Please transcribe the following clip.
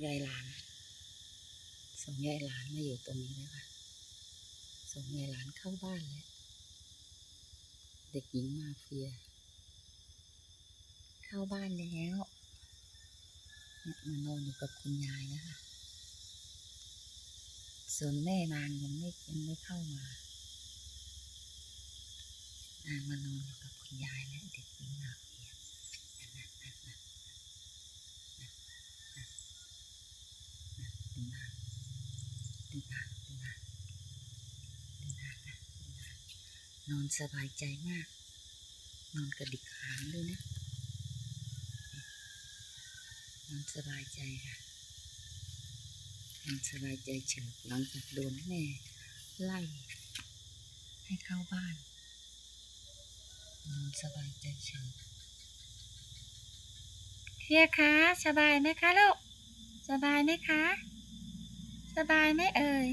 ยายหลานส่งยายหลานมาอยู่ตรงนี้แล้วค่ะส่งยายหลานเข้าบ้านแล้วเด็กหญิงมาเฟียเข้าบ้านแล้วมานอนอยู่กับคุณยายนะคะส่วนแม่นางยังไม่เข้ามานางมานอนอยู่กับคุณยายและเด็กหญิงมาเฟียดูนางดูนางดูนางดูนางนะดูนางนอนสบายใจมากนอนกระดิกหางด้วยนะนอนสบายใจค่ะนอนสบายใจเฉิบหลังจากโดนแม่ไล่ให้เข้าบ้านนอนสบายใจเฉิบเฮียคะสบายไหมคะลูกสบายไหมคะสบายไหมเอ่ย